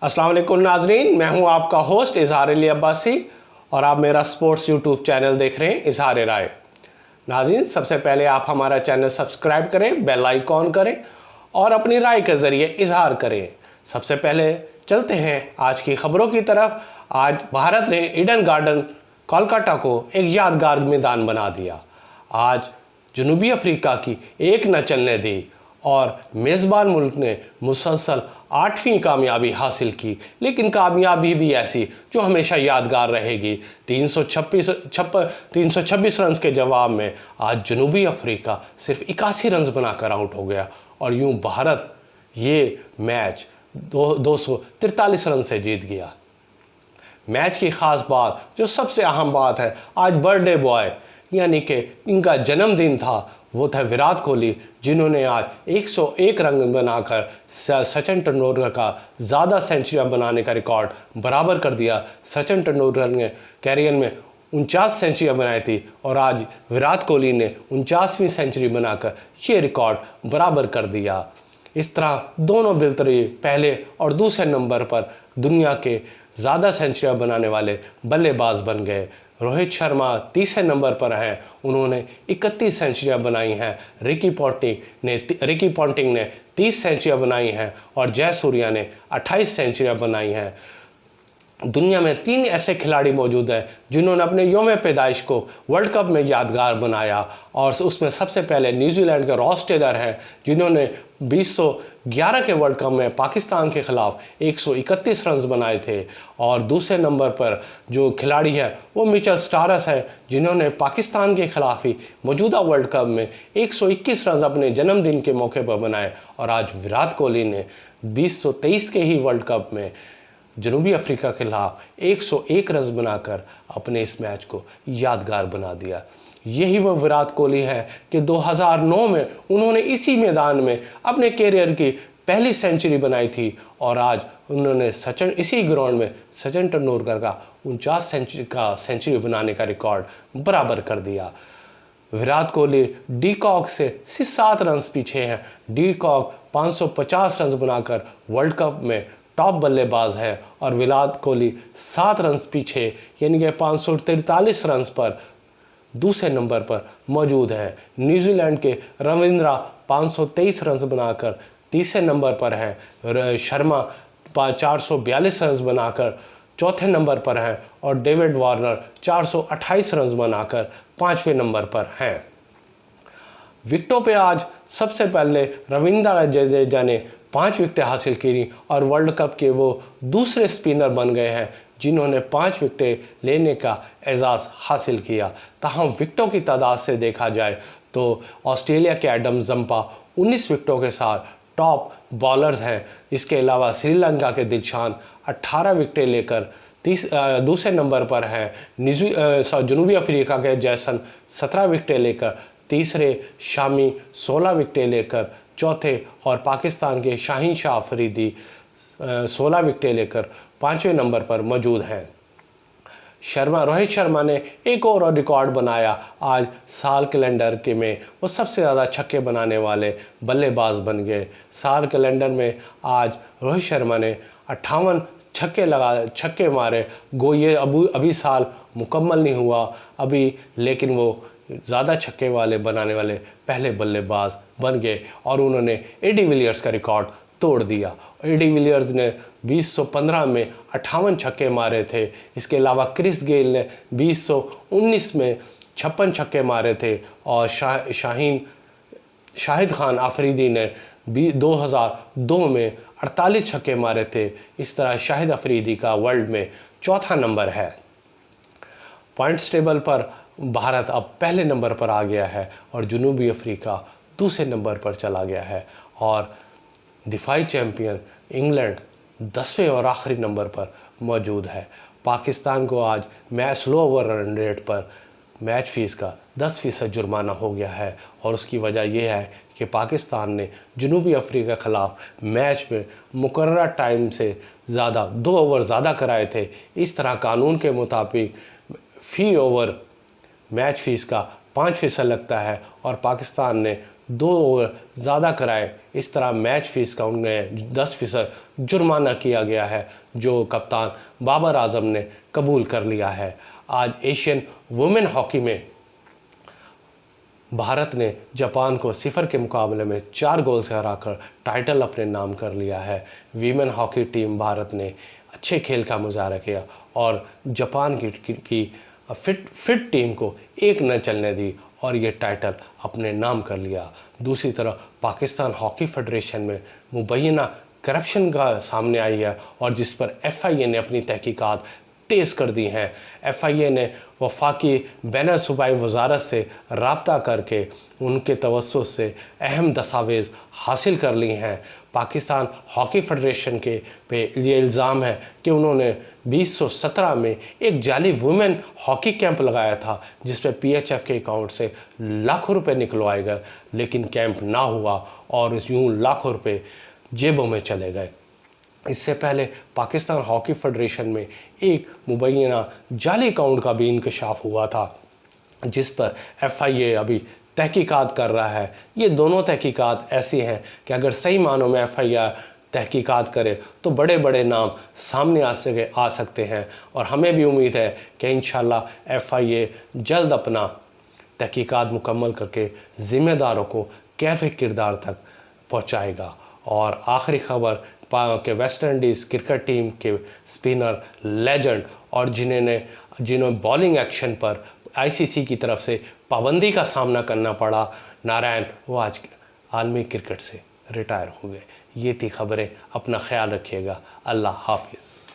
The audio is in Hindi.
अस्सलाम वालेकुम नाजरीन, मैं हूं आपका होस्ट इजहार अली अब्बासी और आप मेरा स्पोर्ट्स यूट्यूब चैनल देख रहे हैं इजहार राय। नाजरीन, सबसे पहले आप हमारा चैनल सब्सक्राइब करें, बेल आइकॉन करें और अपनी राय के ज़रिए इजहार करें। सबसे पहले चलते हैं आज की ख़बरों की तरफ। आज भारत ने ईडन गार्डन कोलकाता को एक यादगार मैदान बना दिया। आज जनूबी अफ्रीका की एक न चलने दी और मेज़बान मुल्क ने मुसलसल 8वीं कामयाबी हासिल की, लेकिन कामयाबी भी ऐसी जो हमेशा यादगार रहेगी। 326 रन के जवाब में आज जनूबी अफ्रीका सिर्फ 81 रन बनाकर आउट हो गया और यूं भारत ये मैच 243 रन से जीत गया। मैच की ख़ास बात, जो सबसे अहम बात है, आज बर्थडे बॉय यानी कि इनका जन्मदिन था, वो था विराट कोहली, जिन्होंने आज 101 रन बनाकर सचिन तेंदुलकर का ज़्यादा सेंचुरियां बनाने का रिकॉर्ड बराबर कर दिया। सचिन तेंदुलकर ने कैरियर में 49 सेंचुरियां बनाई थी और आज विराट कोहली ने 49वीं सेंचुरी बनाकर ये रिकॉर्ड बराबर कर दिया। इस तरह दोनों बेहतरीन पहले और दूसरे नंबर पर दुनिया के ज़्यादा सेंचुरियां बनाने वाले बल्लेबाज बन गए। रोहित शर्मा तीसरे नंबर पर हैं, उन्होंने 31 सेंचुरियां बनाई हैं। रिकी पॉन्टिंग ने 30 सेंचुरियां बनाई हैं और जयसूर्या ने 28 सेंचुरियां बनाई हैं। दुनिया में 3 ऐसे खिलाड़ी मौजूद हैं जिन्होंने अपने यौम पैदाइश को वर्ल्ड कप में यादगार बनाया और उसमें सबसे पहले न्यूजीलैंड के रॉस टेलर हैं, जिन्होंने 2011 के वर्ल्ड कप में पाकिस्तान के ख़िलाफ़ 131 रन बनाए थे। और दूसरे नंबर पर जो खिलाड़ी है वो मिचेल स्टारस है, जिन्होंने पाकिस्तान के ख़िलाफ़ ही मौजूदा वर्ल्ड कप में 121 रन अपने जन्मदिन के मौके पर बनाए। और आज विराट कोहली ने 2023 के ही वर्ल्ड कप में जनूबी अफ्रीका के खिलाफ 101 रन बनाकर अपने इस मैच को यादगार बना दिया। यही वो विराट कोहली है कि 2009 में उन्होंने इसी मैदान में अपने कैरियर की पहली सेंचुरी बनाई थी और आज उन्होंने इसी ग्राउंड में सचिन तेंदुलकर का 49 सेंचुरी बनाने का रिकॉर्ड बराबर कर दिया। विराट कोहली डी कॉक से सिर्फ 7 रन पीछे हैं। डी कॉक 550 रन बनाकर वर्ल्ड कप में टॉप बल्लेबाज है और विराट कोहली 7 रन पीछे यानी कि 543 रन पर दूसरे नंबर पर मौजूद है। न्यूजीलैंड के रविंद्रा 523 रन बनाकर तीसरे नंबर पर है। शर्मा 442 रन बनाकर चौथे नंबर पर है और डेविड वार्नर 428 रन बनाकर 5वें नंबर पर हैं। विकेटों पे आज सबसे पहले रविंद्र जडेजा ने 5 विकेटें हासिल की और वर्ल्ड कप के वो दूसरे स्पिनर बन गए हैं जिन्होंने 5 विकेटें लेने का एजाज़ हासिल किया। ताहम विकेटों की तादाद से देखा जाए तो ऑस्ट्रेलिया के एडम जंपा 19 विकेटों के साथ टॉप बॉलर्स हैं। इसके अलावा श्रीलंका के दिलशान 18 विकेटें लेकर दूसरे नंबर पर हैं। जनूबी अफ्रीका के जैसन 17 विकेटें लेकर तीसरे, शामी 16 विकेटें लेकर चौथे और पाकिस्तान के शाहीन शाह अफरीदी 16 विकेटें लेकर 5वें नंबर पर मौजूद हैं। रोहित शर्मा ने एक और रिकॉर्ड बनाया। आज साल कैलेंडर के में वो सबसे ज़्यादा छक्के बनाने वाले बल्लेबाज बन गए। साल कैलेंडर में आज रोहित शर्मा ने 58 छक्के मारे। ये अभी साल मुकम्मल नहीं हुआ अभी, लेकिन वो ज़्यादा छक्के बनाने वाले पहले बल्लेबाज बन गए और उन्होंने एडी विलियर्स का रिकॉर्ड तोड़ दिया। एडी विलियर्स ने 2015 में 58 छक्के मारे थे। इसके अलावा क्रिस गेल ने 2019 में 56 छक्के मारे थे और शाहिद खान अफरीदी ने 2002 में 48 छक्के मारे थे। इस तरह शाहिद अफरीदी का वर्ल्ड में चौथा नंबर है। पॉइंट्स टेबल पर भारत अब पहले नंबर पर आ गया है और जनूबी अफ्रीका दूसरे नंबर पर चला गया है और दिफाई चैम्पियन इंग्लैंड 10वें और आखिरी नंबर पर मौजूद है। पाकिस्तान को आज स्लो ओवर रन रेट पर मैच फीस का 10% जुर्माना हो गया है और उसकी वजह यह है कि पाकिस्तान ने जनूबी अफ्रीका के ख़िलाफ़ मैच में मुकर्रर टाइम से ज़्यादा 2 ओवर ज़्यादा कराए थे। इस तरह कानून के मुताबिक फ़ी ओवर मैच फीस का 5% लगता है और पाकिस्तान ने 2 ओवर ज़्यादा कराए। इस तरह मैच फीस का उन्हें 10% जुर्माना किया गया है, जो कप्तान बाबर आजम ने कबूल कर लिया है। आज एशियन वुमेन हॉकी में भारत ने जापान को 0 के मुकाबले में 4 गोल से हराकर टाइटल अपने नाम कर लिया है। वीमेन हॉकी टीम भारत ने अच्छे खेल का मुजाहरा किया और जापान की फिट टीम को एक न चलने दी और ये टाइटल अपने नाम कर लिया। दूसरी तरफ पाकिस्तान हॉकी फेडरेशन में मुबैना करप्शन का सामने आई है और जिस पर FIA ने अपनी तहकीकात तेज़ कर दी हैं। FIA ने वफाकी बैन सूबाई वजारत से रब्ता करके उनके तवस्सुत से अहम दस्तावेज़ हासिल कर ली हैं। पाकिस्तान हॉकी फेडरेशन के पे ये इल्ज़ाम है कि उन्होंने 2017 में एक जाली वुमेन हॉकी कैंप लगाया था, जिस पे PHF के अकाउंट से लाखों रुपए निकलवाए गए, लेकिन कैंप ना हुआ और यूँ लाखों रुपए जेबों में चले गए। इससे पहले पाकिस्तान हॉकी फेडरेशन में एक मुबैना जाली अकाउंट का भी इंकशाफ हुआ था, जिस पर FIA अभी तहकीकात कर रहा है। ये दोनों तहकीकात ऐसी हैं कि अगर सही मानों में FIA तहकीकात करे तो बड़े बड़े नाम सामने आ सकते हैं और हमें भी उम्मीद है कि इंशाल्लाह FIA जल्द अपना तहकीकात मुकम्मल करके ज़िम्मेदारों को कैफ़े किरदार तक पहुँचाएगा। और आखिरी खबर के वेस्ट इंडीज़ क्रिकेट टीम के स्पिनर लेजेंड और जिन्होंने बॉलिंग एक्शन पर ICC की तरफ से पाबंदी का सामना करना पड़ा, नारायण, वो आज आलमी क्रिकेट से रिटायर हुए। ये थी खबरें। अपना ख्याल रखिएगा। अल्लाह हाफिज़।